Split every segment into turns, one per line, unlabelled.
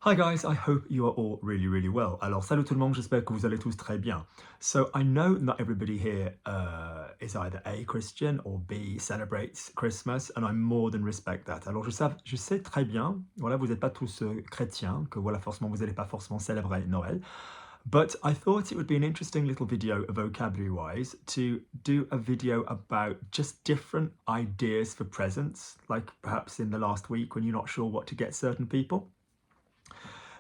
Hi guys, I hope you are all really well. Alors salut tout le monde, j'espère que vous allez tous très bien. So I know not everybody here is either A, Christian or B, celebrates Christmas, and I more than respect that. Alors je sais très bien, voilà, vous n'êtes pas tous chrétiens, que voilà, forcément vous n'allez pas forcément célébrer Noël. But I thought it would be an interesting little video, vocabulary-wise, to do a video about just different ideas for presents, like perhaps in the last week when you're not sure what to get certain people.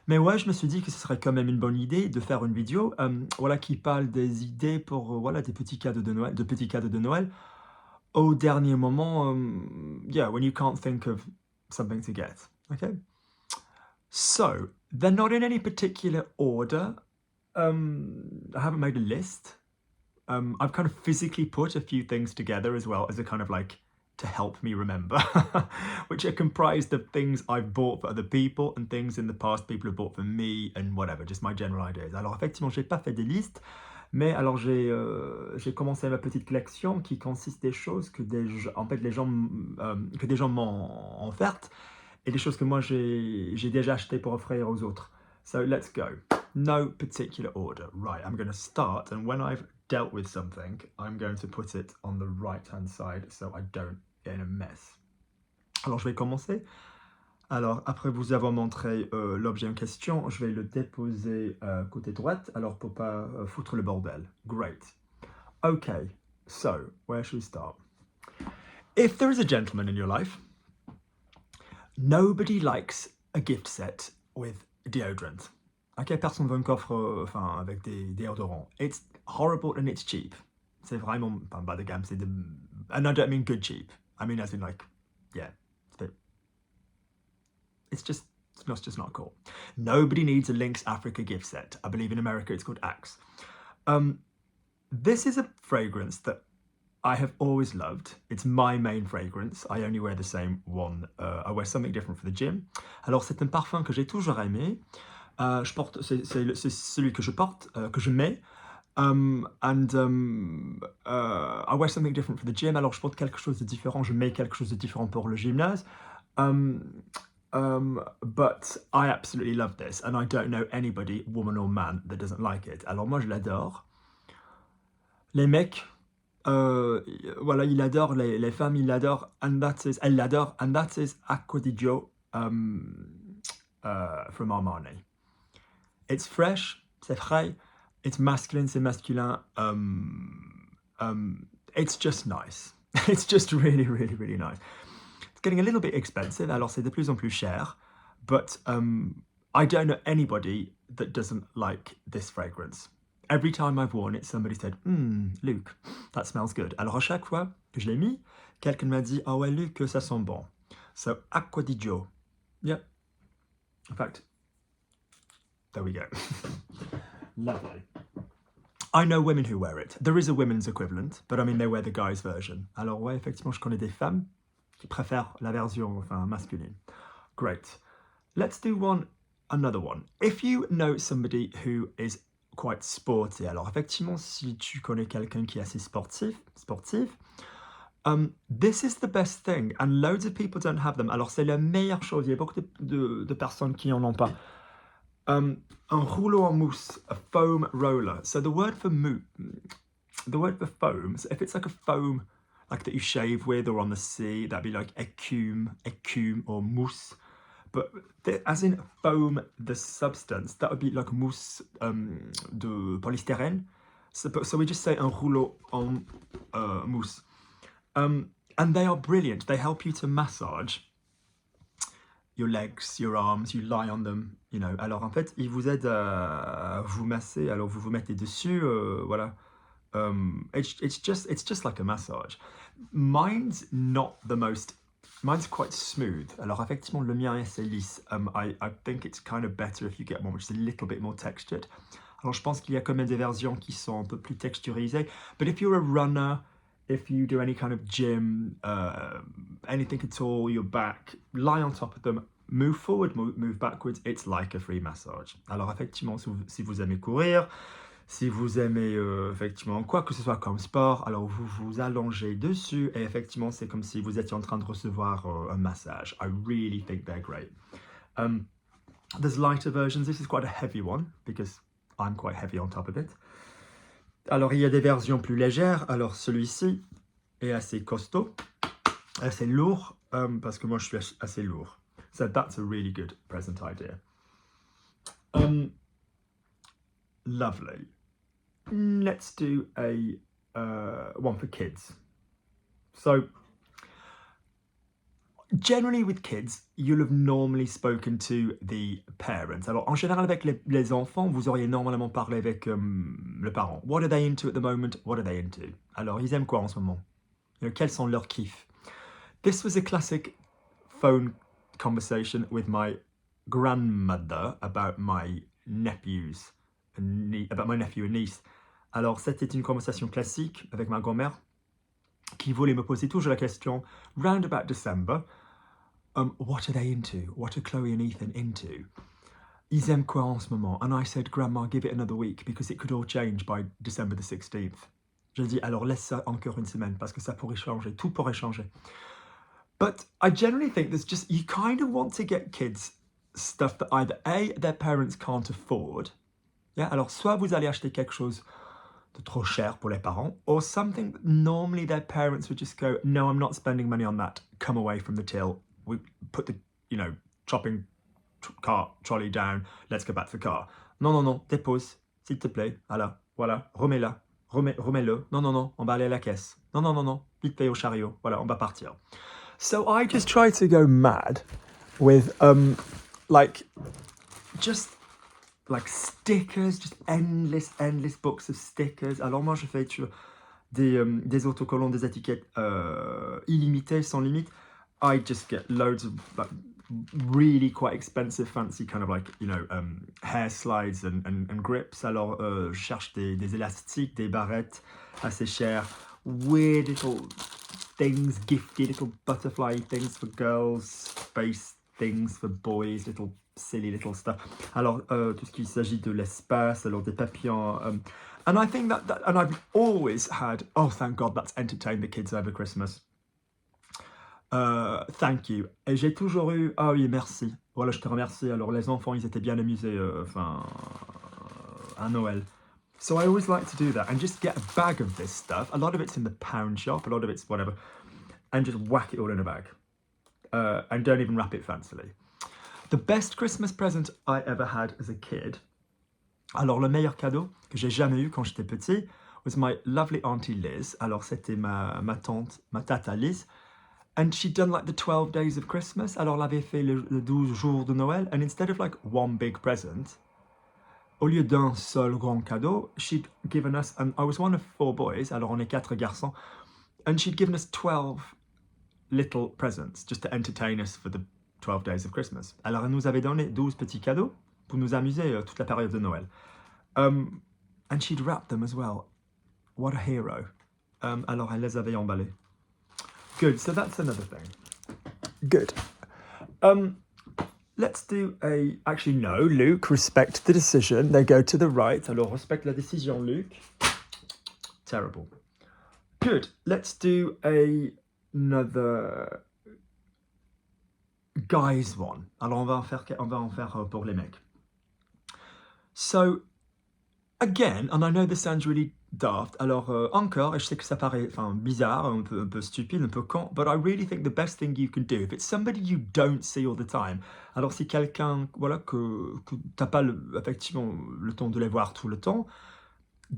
Mais ouais, je me suis dit que ce serait quand même une bonne idée de faire une vidéo, voilà, qui parle des idées pour, voilà, des petits cadeaux de Noël au dernier moment, yeah, when you can't think of something to get, okay? So, they're not in any particular order. I haven't made a list. I've kind of physically put a few things together as well as a kind of like to help me remember, which are comprised of things I've bought for other people and things in the past people have bought for me and whatever, just my general ideas. Alors effectivement, j'ai pas fait des listes, mais alors j'ai commencé ma petite collection qui consiste des choses que en fait les gens que des gens m'ont offertes et des choses que moi j'ai déjà achetées pour offrir aux autres. So let's go. No particular order. Right, I'm going to start, and when I've dealt with something, I'm going to put it on the right-hand side so I don't get in a mess. Alors, je vais commencer. Alors, après vous avoir montré l'objet en question, je vais le déposer côté droite, alors pour pas foutre le bordel. Great. Okay, so, where should we start? If there is a gentleman in your life, nobody likes a gift set with deodorant. Ok, personne veut un coffre avec des déodorants. It's horrible and it's cheap. C'est vraiment bas de gamme. And I don't mean good cheap. I mean as in like, yeah, it's just not cool. Nobody needs a Lynx Africa gift set. I believe in America it's called Axe. This is a fragrance that I have always loved. It's my main fragrance. I only wear the same one. I wear something different for the gym. Alors c'est un parfum que j'ai toujours aimé. C'est celui que je porte, que je mets. I wear something different for the gym. Alors je porte quelque chose de différent, je mets quelque chose de différent pour le gymnase. But I absolutely love this, and I don't know anybody, woman or man, that doesn't like it. Alors moi je l'adore. Les mecs, voilà, ils l'adorent. Les femmes, ils l'adorent. Elle l'adore. And that is Acqua di Gio from Armani. It's fresh, c'est frais. It's masculine, c'est masculin. It's just nice. It's just really nice. It's getting a little bit expensive, alors c'est de plus en plus cher. But I don't know anybody that doesn't like this fragrance. Every time I've worn it, somebody said, Luke, that smells good. Alors à chaque fois que je l'ai mis, quelqu'un m'a dit, ah ouais, Luke, ça sent bon. So, Acqua di Gio. Yep. In fact, there we go. Lovely. I know women who wear it. There is a women's equivalent, but I mean, they wear the guy's version. Alors ouais, effectivement, je connais des femmes qui préfèrent la version masculine. Great. Let's do another one. If you know somebody who is quite sporty, alors effectivement, si tu connais quelqu'un qui est assez sportif, this is the best thing, and loads of people don't have them. Alors c'est la meilleure chose, il y a beaucoup de personnes qui en ont pas. Un rouleau en mousse, a foam roller. So the word for foam, so if it's like a foam like that you shave with or on the sea, that'd be like écume or mousse. But as in foam, the substance, that would be like mousse de polystyrène. So we just say un rouleau en mousse. And they are brilliant. They help you to massage your legs, your arms, you lie on them, you know. Alors en fait, ils vous aident à vous masser, alors vous vous mettez dessus, voilà. It's just like a massage. Mine's quite smooth. Alors effectivement, le mien est assez lisse. I think it's kind of better if you get one which is a little bit more textured. Alors je pense qu'il y a quand même des versions qui sont un peu plus texturisées. But if you're a runner, if you do any kind of gym, anything at all, your back, lie on top of them, move forward, move backwards, it's like a free massage. Alors effectivement, si vous aimez courir, si vous aimez effectivement quoi que ce soit comme sport, alors vous vous allongez dessus et effectivement c'est comme si vous étiez en train de recevoir un massage. I really think they're great. There's lighter versions. This is quite a heavy one because I'm quite heavy on top of it. Alors, il y a des versions plus légères. Alors, celui-ci est assez costaud, assez lourd, parce que moi, je suis assez lourd. So that's a really good present idea. Lovely. Let's do a one for kids. So, generally with kids, you'll have normally spoken to the parents. Alors, en général, avec les enfants, vous auriez normalement parlé avec le parent. What are they into at the moment? What are they into? Alors, ils aiment quoi en ce moment? Quels sont leurs kiffs? This was a classic phone conversation with my grandmother about my nephews, about my nephew and niece. Alors, c'était une conversation classique avec ma grand-mère qui voulait me poser toujours la question, round about December, what are they into? What are Chloe and Ethan into? Ils aiment quoi en ce moment? And I said, Grandma, give it another week because it could all change by December the 16th. Je dis, alors laisse ça encore une semaine parce que ça pourrait changer, tout pourrait changer. But I generally think there's just, you kind of want to get kids stuff that either A, their parents can't afford. Yeah? Alors soit vous allez acheter quelque chose de trop cher pour les parents, or something that normally their parents would just go, no, I'm not spending money on that, come away from the till, we put the, shopping cart trolley down, let's go back to the car. Non, non, non, dépose, s'il te plaît, voilà, remets-la, remets-le, non, on va aller à la caisse, non, vite fait au chariot, voilà, on va partir. So I just try to go mad with, just stickers, just endless books of stickers. Alors moi, je fais des autocollants, des étiquettes illimitées, sans limite. I just get loads of really quite expensive, fancy kind of hair slides and grips. Alors, je cherche des élastiques, des barrettes assez chères, weird little things, gifty little butterfly things for girls, space things for boys, little silly little stuff. Alors, tout ce qu'il s'agit de l'espace, alors des papillons. And I think that, and I've always had, oh, thank God, that's entertained the kids over Christmas. Thank you. Et j'ai toujours eu, ah oui, merci. Voilà, je te remercie. Alors, les enfants, ils étaient bien amusés, à Noël. So I always like to do that and just get a bag of this stuff. A lot of it's in the pound shop, a lot of it's whatever, and just whack it all in a bag. And don't even wrap it fancily. The best Christmas present I ever had as a kid, alors le meilleur cadeau que j'ai jamais eu quand j'étais petit, was my lovely auntie Liz. Alors c'était ma tata Liz, and she'd done the 12 days of Christmas. Alors elle avait fait le 12 jours de Noël, and instead of one big present, au lieu d'un seul grand cadeau, she'd given us, and I was one of 4 boys, alors on est 4 garçons, and she'd given us 12 little presents just to entertain us for the 12 days of Christmas. Alors, elle nous avait donné 12 petits cadeaux pour nous amuser toute la période de Noël. And she'd wrapped them as well. What a hero. Alors, elle les avait emballés. Good, so that's another thing. Good. Let's do actually, no, Luke, respect the decision. They go to the right. Alors, respecte la décision, Luke. Terrible. Good. Let's do another guys one. Alors, on va en faire pour les mecs. So, again, and I know this sounds really daft, alors encore, et je sais que ça paraît bizarre, un peu stupide, un peu con, but I really think the best thing you can do, if it's somebody you don't see all the time, alors si quelqu'un, voilà, que t'as pas effectivement le temps de les voir tout le temps,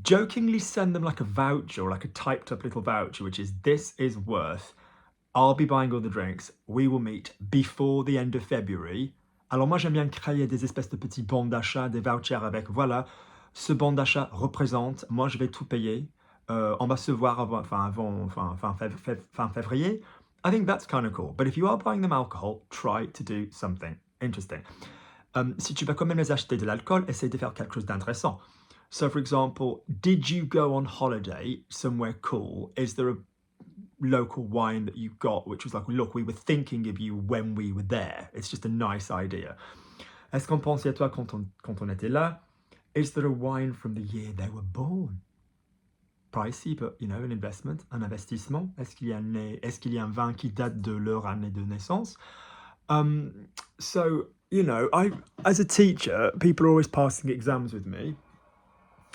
jokingly send them like a voucher, like a typed up little voucher, which is, this is worth, I'll be buying all the drinks, we will meet before the end of February. Alors moi j'aime bien créer des espèces de petits bons d'achat, des vouchers avec, voilà, ce bon d'achat représente, moi je vais tout payer, on va se voir avant fin février. I think that's kind of cool. But if you are buying them alcohol, try to do something interesting. Si tu vas quand même les acheter de l'alcool, essaye de faire quelque chose d'intéressant. So for example, did you go on holiday somewhere cool? Is there a local wine that you got which was like, look, we were thinking of you when we were there. It's just a nice idea. Est-ce qu'on pensait à toi quand on était là? Is there a wine from the year they were born? Pricey, but an investment, un investissement. Est-ce qu'il y a un vin qui date de leur année de naissance? So you know, as a teacher, people are always passing exams with me.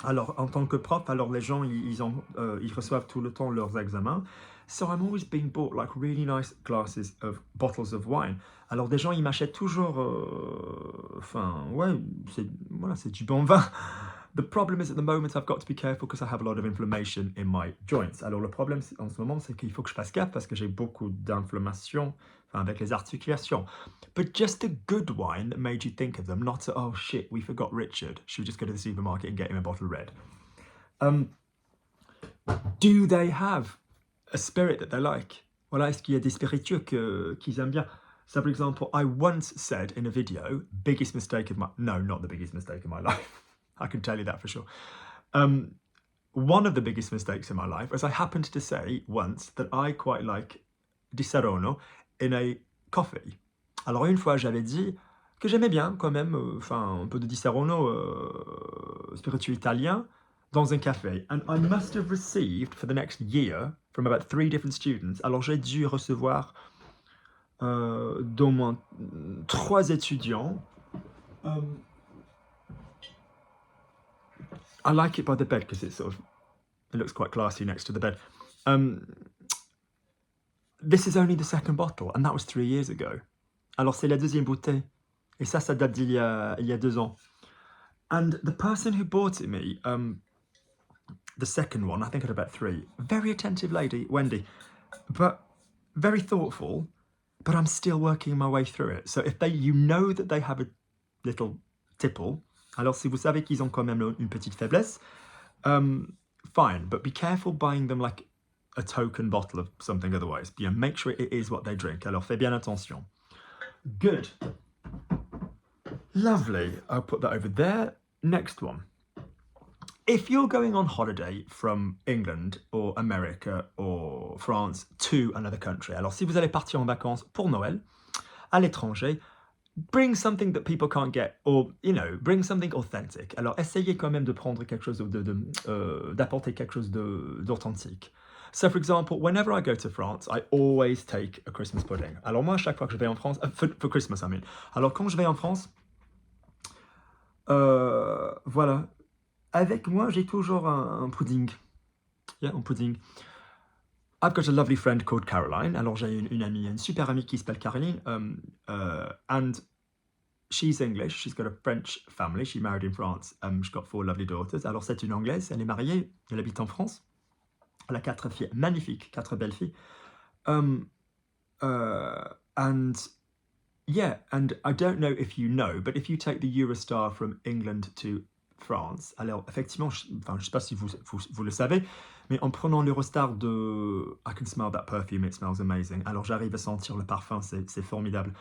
Alors, en tant que prof, alors les gens, ils reçoivent tout le temps leurs examens. So I'm always being bought like really nice glasses of bottles of wine. Alors des gens, ils m'achètent toujours, enfin, ouais, voilà, c'est du bon vin. The problem is at the moment, I've got to be careful because I have a lot of inflammation in my joints. Alors le problème en ce moment, c'est qu'il faut que je fasse gaffe parce que j'ai beaucoup d'inflammation, enfin, avec les articulations. But just a good wine that made you think of them, not a, oh shit, we forgot Richard. Should we just go to the supermarket and get him a bottle of red? Do they have a spirit that they like? Voilà, est-ce qu'il y a des spiritueux qu'ils aiment bien? So, for example, I once said in a video, biggest mistake of my... No, not the biggest mistake of my life. I can tell you that for sure. One of the biggest mistakes in my life was I happened to say once that I quite like di Saronno in a coffee. Alors une fois, j'avais dit que j'aimais bien quand même, enfin un peu de di Saronno spiritueux italien dans un café. And I must have received for the next year from about 3 different students. Alors j'ai dû recevoir d'au moins 3 étudiants. I like it by the bed because it looks quite classy next to the bed. This is only the second bottle, and that was 3 years ago. Alors c'est la deuxième bouteille, et ça date d'il y a 2 ans. And the person who bought it me, the second one, I think at about 3, very attentive lady, Wendy, but very thoughtful. But I'm still working my way through it. So if you know that they have a little tipple, alors si vous savez qu'ils ont quand même une petite faiblesse, fine, but be careful buying them like a token bottle of something otherwise. You know, make sure it is what they drink. Alors fais bien attention. Good. Lovely. I'll put that over there. Next one. If you're going on holiday from England or America or France to another country, alors si vous allez partir en vacances pour Noël à l'étranger, bring something that people can't get, or, you know, bring something authentic. Alors essayez quand même de prendre quelque chose d'apporter quelque chose d'authentique. So for example, whenever I go to France, I always take a Christmas pudding. Alors moi, à chaque fois que je vais en France, for Christmas, I mean. Alors quand je vais en France, voilà. Avec moi, j'ai toujours un pudding. Yeah, un pudding. I've got a lovely friend called Caroline. Alors, j'ai une amie, une super amie qui s'appelle Caroline. And she's English. She's got a French family. She married in France. She's got 4 lovely daughters. Alors, c'est une Anglaise. Elle est mariée. Elle habite en France. Elle a 4 filles magnifiques. 4 belles filles. And yeah, and I don't know if you know, but if you take the Eurostar from England to France. Alors, effectivement, je ne sais pas si vous le savez, mais en prenant l'Eurostar de... I can smell that perfume, it smells amazing. Alors, j'arrive à sentir le parfum, c'est formidable.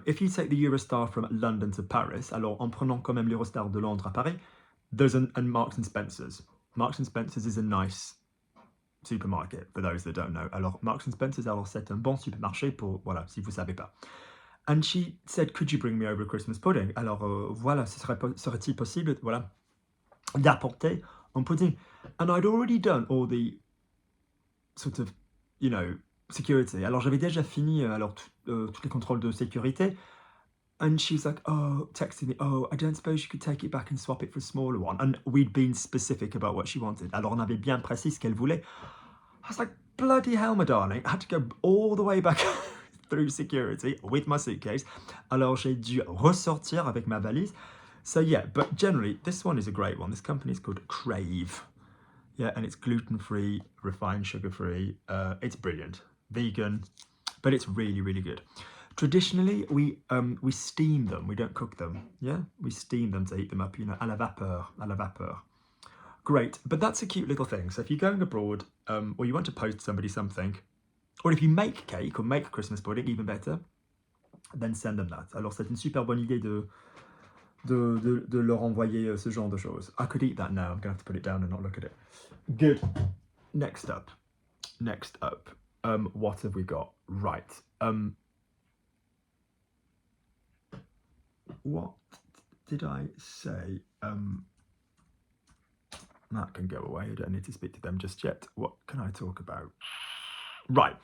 If you take the Eurostar from London to Paris, alors en prenant quand même l'Eurostar de Londres à Paris, there's a Marks and Spencer's. Marks and Spencer's is a nice supermarket, for those that don't know. Alors, Marks and Spencer's, alors c'est un bon supermarché pour, voilà, si vous ne savez pas. And she said, could you bring me over a Christmas pudding? Alors, voilà, serait-il possible, voilà, d'apporter un pudding? And I'd already done all the sort of, you know, security. Alors, j'avais déjà fini, alors, tous les contrôles de sécurité. And she's like, oh, texting me, oh, I don't suppose you could take it back and swap it for a smaller one. And we'd been specific about what she wanted. Alors, on avait bien précis ce qu'elle voulait. I was like, bloody hell, my darling. I had to go all the way back through security with my suitcase. Alors, j'ai dû ressortir avec ma valise. So, yeah, but generally, this one is a great one. This company is called Crave. Yeah, and it's gluten-free, refined sugar-free. It's brilliant. Vegan, but it's really, really good. Traditionally, we steam them. We don't cook them. Yeah, we steam them to heat them up, you know, à la vapeur. Great, but that's a cute little thing. So if you're going abroad, or you want to post somebody something, or if you make cake or make Christmas pudding, even better, then send them that. Alors c'est une super bonne idée de leur envoyer ce genre de choses. I could eat that now. I'm going to have to put it down and not look at it. Good. Next up. What have we got? Right. What did I say? That can go away. I don't need to speak to them just yet. What can I talk about? Right.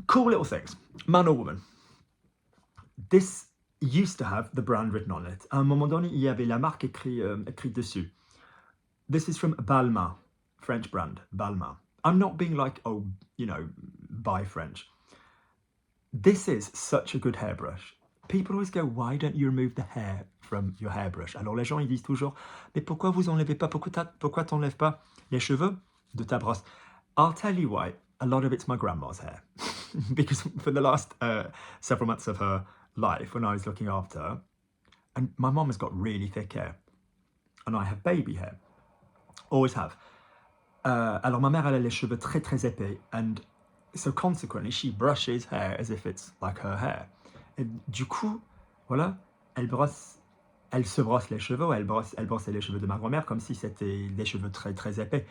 Cool little things. Man or woman? this used to have the brand written on it. À un moment donné, il y avait la marque écrite dessus. This is from Balmain, French brand, Balmain. I'm not being like, oh, you know, buy French. This is such a good hairbrush. People always go, why don't you remove the hair from your hairbrush? Alors les gens, ils disent toujours, mais pourquoi vous enlevez pas, pourquoi t'enlèves pas les cheveux de ta brosse? I'll tell you why. A lot of it's my grandma's hair. Because for the last several months of her life, when I was looking after her, and my mom has got really thick hair, and I have baby hair. Always have. Alors ma mère, elle a les cheveux très très épais, and so consequently, she brushes hair as if it's like her hair. Et du coup, voilà, elle se brosse les cheveux, elle brossait les cheveux de ma grand-mère comme si c'était des cheveux très très épais.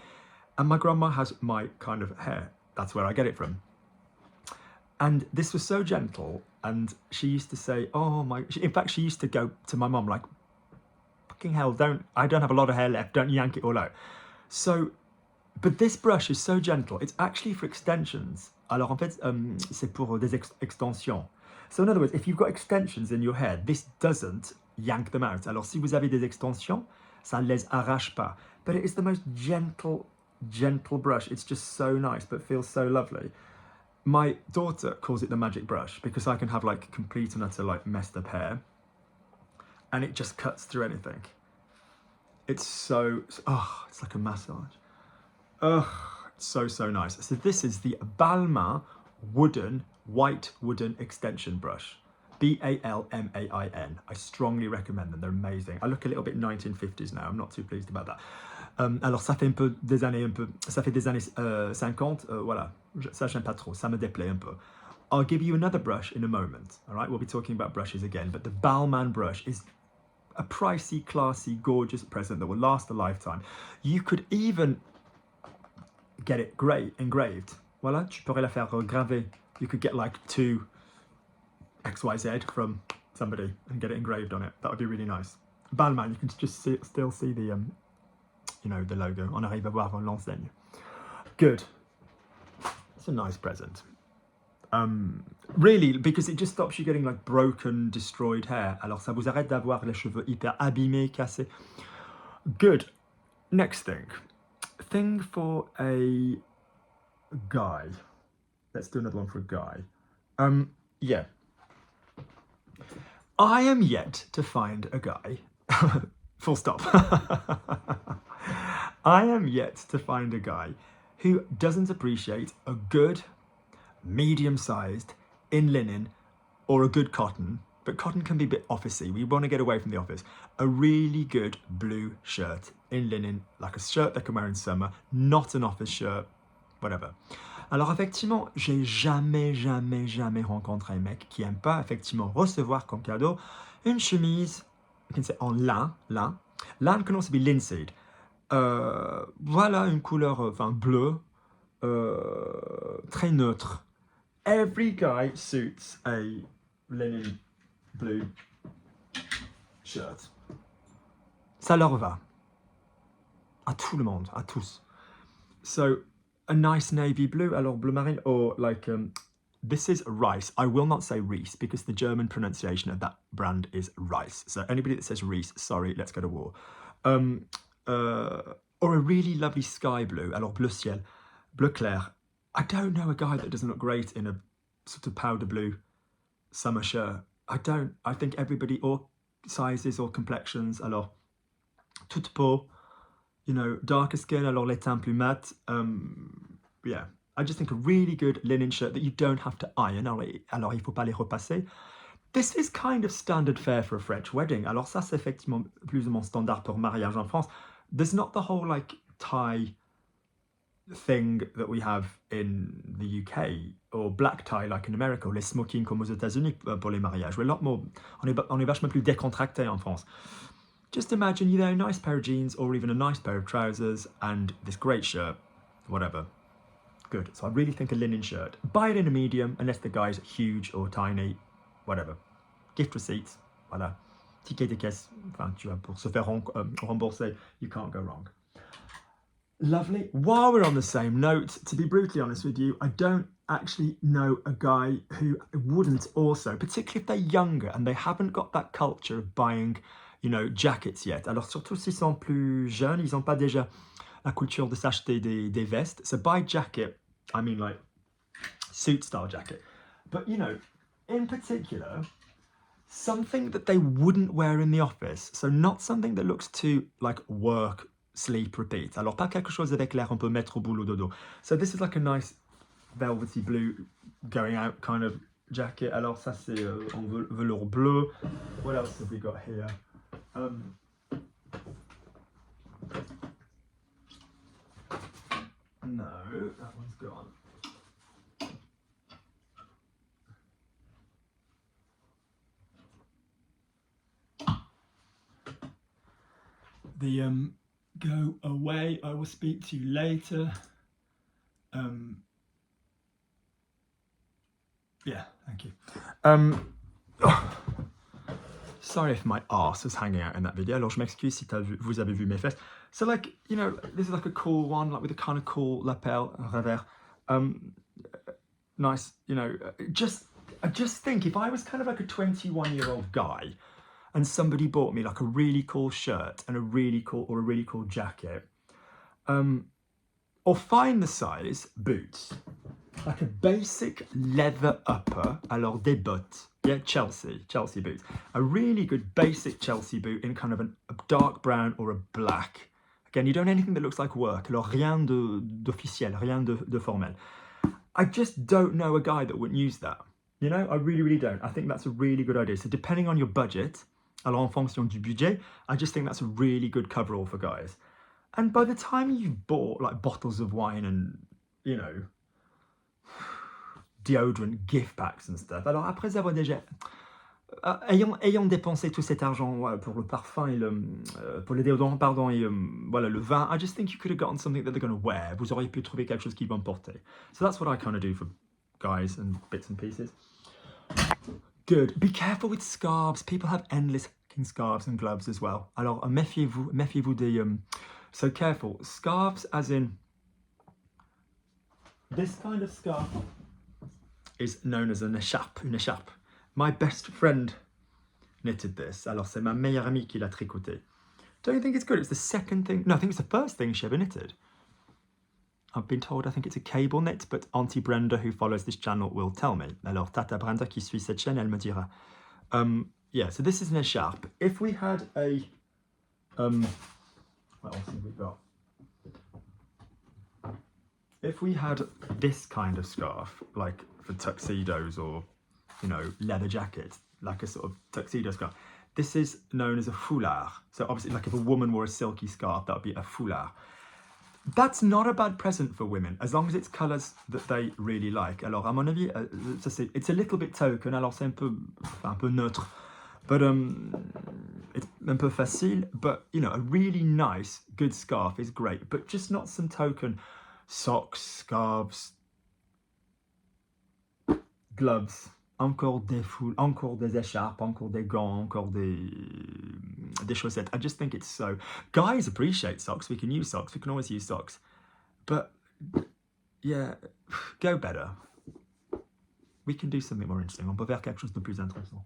And my grandma has my kind of hair. That's where I get it from. And this was so gentle, and she used to say, oh my, in fact, she used to go to my mom like, fucking hell, I don't have a lot of hair left, don't yank it all out. So, but this brush is so gentle, it's actually for extensions. Alors en fait, c'est pour des extensions. So in other words, if you've got extensions in your hair, this doesn't yank them out. Alors si vous avez des extensions, ça ne les arrache pas. But it is the most gentle brush. It's just so nice, but feels so lovely. My daughter calls it the magic brush because I can have like complete and utter like messed up hair, and it just cuts through anything. It's so, oh, it's like a massage. Oh, it's so nice. So this is the Balmain white wooden extension brush. Balmain. I strongly recommend them. They're amazing. I look a little bit 1950s now. I'm not too pleased about that. Alors ça fait ça fait des années 50. Voilà. Ça j'aime pas trop. Ça me déplaît un peu. I'll give you another brush in a moment. All right. We'll be talking about brushes again. But the Balmain brush is a pricey, classy, gorgeous present that will last a lifetime. You could even get it engraved. Voilà, tu pourrais la faire graver. You could get like 2 XYZ from somebody and get it engraved on it. That would be really nice. Balmain, you can just still see the, you know, the logo. On arrive à voir l'enseigne. Good. It's a nice present. Really, because it just stops you getting like broken, destroyed hair. Alors ça vous arrête d'avoir les cheveux hyper abîmés, cassés. Good. Next thing. Thing for a guy. Let's do another one for a guy. Yeah. I am yet to find a guy. Full stop. I am yet to find a guy who doesn't appreciate a good, medium-sized, in linen, or a good cotton, but cotton can be a bit officey. We want to get away from the office. A really good blue shirt in linen, like a shirt they can wear in summer, not an office shirt, whatever. Alors effectivement, j'ai jamais rencontré un mec qui aime pas effectivement recevoir comme cadeau une chemise en lin. Lin can also be linseed. Voilà une couleur, enfin bleu, très neutre. Every guy suits a linen blue shirt. Ça leur va. À tout le monde, à tous. So, a nice navy blue, alors bleu marine, or like, this is Rice. I will not say Reese because the German pronunciation of that brand is Rice. So anybody that says Reese, sorry, let's go to war. Or a really lovely sky blue, alors bleu ciel, bleu clair. I don't know a guy that doesn't look great in a sort of powder blue summer shirt. I think everybody, all sizes, all complexions, alors toute peau, you know, darker skin, alors les teints plus mat. Yeah, I just think a really good linen shirt that you don't have to iron, alors il faut pas les repasser. This is kind of standard fare for a French wedding. Alors ça, c'est effectivement plus ou moins standard pour mariage en France. There's not the whole like tie thing that we have in the UK, or black tie like in America, ou les smoking comme aux États-Unis pour les mariages. We're a lot more, on est vachement plus décontracté en France. Just imagine you there, a nice pair of jeans or even a nice pair of trousers and this great shirt, whatever. Good. So I really think a linen shirt. Buy it in a medium unless the guy's huge or tiny, whatever. Gift receipts, voilà. Ticket de caisse, enfin, tu vois, pour se faire rembourser, you can't go wrong. Lovely. While we're on the same note, to be brutally honest with you, I don't actually know a guy who wouldn't also, particularly if they're younger and they haven't got that culture of buying, you know, jackets yet. Alors surtout s'ils sont plus jeunes, ils n'ont pas déjà la culture de s'acheter des vestes. So by jacket, I mean like suit style jacket. But you know, in particular, something that they wouldn't wear in the office. So not something that looks too like work, sleep, repeat. Alors pas quelque chose avec l'air on peut mettre au boulot dodo. So this is like a nice velvety blue going out kind of jacket. Alors ça c'est en velours bleu. What else have we got here? No, that one's gone. The go away, I will speak to you later. Yeah, thank you. Sorry if my arse was hanging out in that video. Alors je m'excuse si vous avez vu mes fesses. So like, you know, this is like a cool one, like with a kind of cool lapel, revers. Nice, you know, I just think if I was kind of like a 21-year-old guy and somebody bought me like a really cool shirt and a really cool jacket, or find the size boots, like a basic leather upper, alors des bottes, yeah, Chelsea boots, a really good basic Chelsea boot in kind of a dark brown or a black. Again, you don't want anything that looks like work, alors rien d'officiel, rien de formel. I just don't know a guy that wouldn't use that. You know, I really don't. I think that's a really good idea. So depending on your budget, alors en fonction du budget, I just think that's a really good coverall for guys. And by the time you've bought like bottles of wine and, you know, deodorant gift packs and stuff, alors après avoir déjà ayant dépensé tout cet argent pour le parfum et pour le déodorant, pardon, et voilà, le vin, I just think you could have gotten something that they're going to wear. Vous auriez pu trouver quelque chose qu'ils vont porter. So that's what I kind of do for guys and bits and pieces. Good. Be careful with scarves. People have endless fucking scarves and gloves as well. Alors méfiez-vous des so careful. Scarves as in this kind of scarf is known as an écharpe, une écharpe. My best friend knitted this. Alors c'est ma meilleure amie qui l'a tricoté. Don't you think it's good? It's the second thing, no, I think it's the first thing she ever knitted. I've been told I think it's a cable knit, but Auntie Brenda, who follows this channel, will tell me. Alors Tata Brenda qui suit cette chaîne, elle me dira. Yeah, so this is an écharpe. If we had a what else have we got? If we had this kind of scarf, like for tuxedos or, you know, leather jacket, like a sort of tuxedo scarf, this is known as a foulard. So obviously, like if a woman wore a silky scarf, that would be a foulard. That's not a bad present for women, as long as it's colours that they really like. Alors, à mon avis, it's a little bit token, alors c'est un peu neutre. But it's un peu facile, but you know, a really nice, good scarf is great, but just not some token socks, scarves, gloves, encore des écharpes, encore des gants, encore des chaussettes. I just think it's so. Guys appreciate socks. We can use socks. We can always use socks. But yeah, go better. We can do something more interesting. On peut faire quelque chose de plus intéressant.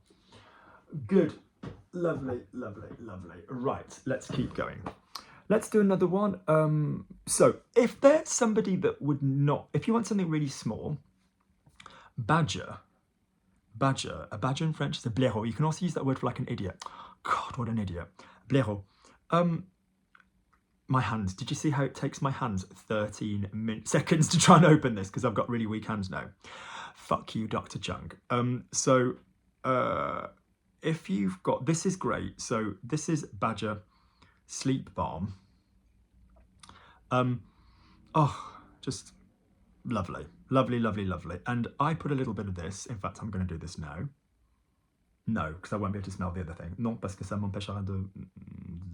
Good. Lovely, lovely, lovely. Right, let's keep going. Let's do another one. So if there's somebody that would not, if you want something really small, a badger in French is a blaireau. You can also use that word for like an idiot. God, what an idiot. Blaireau. My hands. Did you see how it takes my hands 13 seconds to try and open this? Because I've got really weak hands now. Fuck you, Dr. Chung. If you've got, this is great. So this is Badger Sleep Balm. Just lovely. Lovely, lovely, lovely. And I put a little bit of this. In fact, I'm going to do this now. No, because I won't be able to smell the other thing. Non, parce que ça m'empêchera de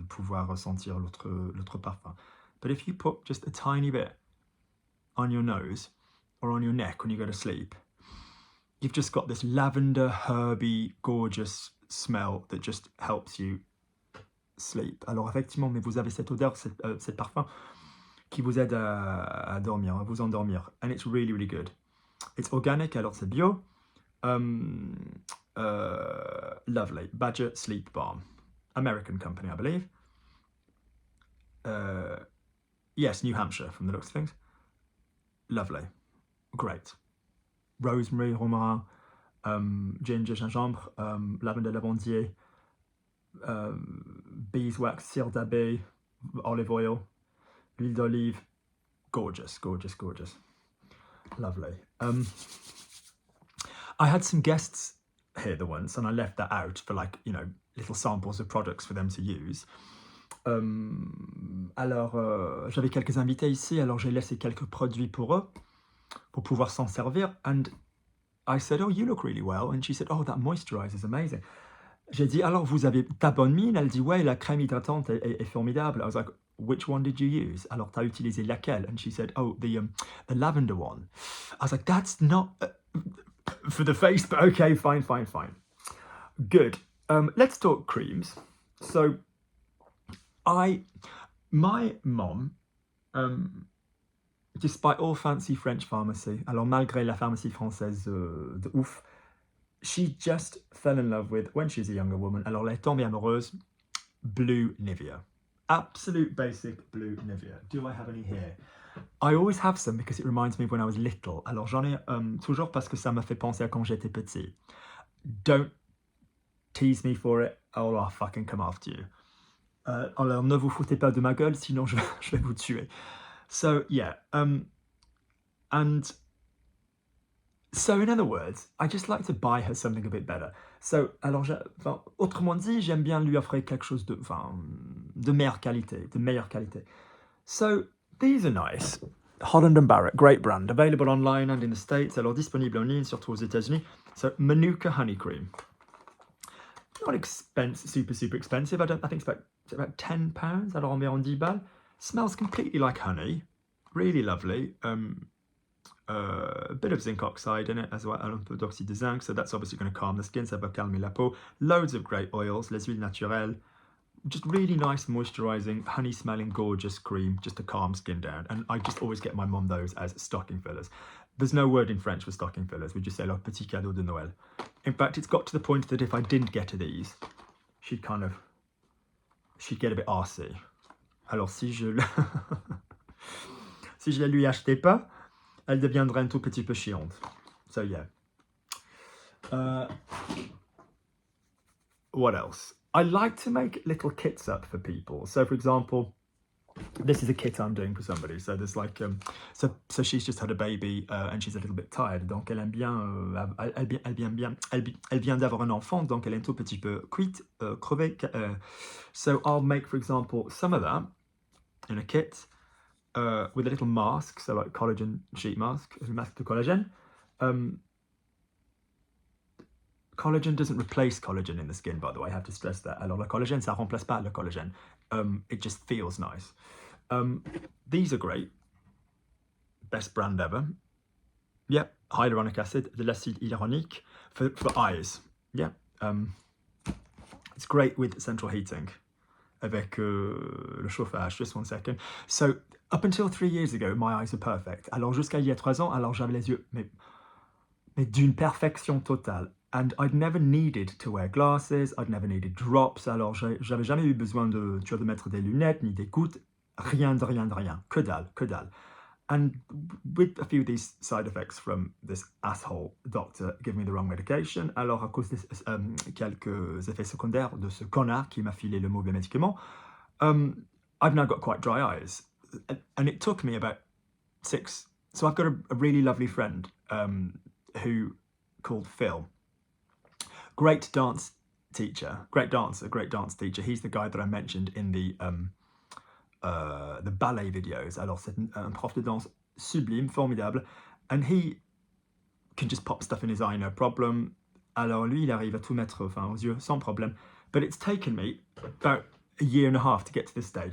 pouvoir ressentir l'autre parfum. But if you put just a tiny bit on your nose or on your neck when you go to sleep, you've just got this lavender, herby, gorgeous smell that just helps you sleep. Alors effectivement, mais vous avez cette odeur, cet parfum qui vous aide à dormir, à vous endormir. And it's really, really good. It's organic, alors c'est bio. Lovely. Badger Sleep Balm. American company, I believe. Yes, New Hampshire, from the looks of things. Lovely. Great. Rosemary, romarin, ginger, gingembre, lavender, lavandier, beeswax, cire d'abeille, olive oil, l'huile d'olive. Gorgeous, gorgeous, gorgeous. Lovely. I had some guests here the once, and I left that out for, like, you know, little samples of products for them to use. Alors, j'avais quelques invités ici, alors j'ai laissé quelques produits pour eux, pour pouvoir s'en servir. And I said, oh, you look really well. And she said, oh, that moisturizer is amazing. J'ai dit, alors vous avez ta bonne mine? Elle dit, ouais, la crème hydratante est formidable. I was like, which one did you use? Alors, t'as utilisé laquelle? And she said, oh, the lavender one. I was like, that's not for the face, but okay, fine. Good. Let's talk creams. So, my mom, despite all fancy French pharmacy, alors malgré la pharmacie française de ouf, she just fell in love with, when she's a younger woman, alors elle est tombée amoureuse, blue Nivea. Absolute basic blue Nivea. Do I have any here? I always have some because it reminds me of when I was little. Alors j'en ai toujours parce que ça me fait penser à quand j'étais petit. Don't tease me for it, or I'll fucking come after you. Alors ne vous foutez pas de ma gueule, sinon je vais vous tuer. So yeah, and so in other words, I just like to buy her something a bit better. So, alors, autrement dit, j'aime bien lui offrir quelque chose de meilleure qualité, So, these are nice. Holland & Barrett, great brand, available online and in the States. Alors, disponible en ligne, surtout aux États-Unis. So, Manuka Honey Cream. Not super expensive. I think it's about £10. Alors, environ 10 balles. Smells completely like honey. Really lovely. A bit of zinc oxide in it as well, un peu d'oxyde de zinc, so that's obviously going to calm the skin, ça va calmer la peau. Loads of great oils, les huiles naturelles. Just really nice, moisturising, honey-smelling, gorgeous cream, just to calm skin down. And I just always get my mum those as stocking fillers. There's no word in French for stocking fillers. We just say, like, petit cadeau de Noël. In fact, it's got to the point that if I didn't get her these, she'd get a bit arsey. Alors, si je la lui achetais pas, elle deviendrait un tout petit peu chiante. So yeah. What else? I like to make little kits up for people. So for example, this is a kit I'm doing for somebody. So there's like, so she's just had a baby and she's a little bit tired. Donc elle aime bien, elle vient d'avoir un enfant, donc elle est un tout petit peu cuite, crevée. So I'll make, for example, some of that in a kit. With a little mask, so like collagen sheet mask, a mask de collagène. Collagen doesn't replace collagen in the skin, by the way, I have to stress that. Alors le collagène, ça remplace pas le collagène. It just feels nice. These are great. Best brand ever. Yep, hyaluronic acid, de l'acide hyaluronique for eyes. Yeah, it's great with central heating. Avec le chauffage, just 1 second. So, up until 3 years ago, my eyes were perfect. Alors, jusqu'à il y a 3 ans, alors j'avais les yeux, mais d'une perfection totale. And I'd never needed to wear glasses, I'd never needed drops, alors j'avais jamais eu besoin de mettre des lunettes, ni d'écoute, rien. Que dalle. And with a few of these side effects from this asshole doctor giving me the wrong medication, alors à cause de quelques effets secondaires de ce connard qui m'a filé le mauvais médicament, I've now got quite dry eyes. And it took me about 6. So I've got a really lovely friend who called Phil. Great dance teacher, great dance teacher. He's the guy that I mentioned in the ballet videos. Alors c'est un prof de danse sublime, formidable, and he can just pop stuff in his eye, no problem. Alors lui, il arrive à tout mettre aux yeux sans problème. But it's taken me about a year and a half to get to this stage.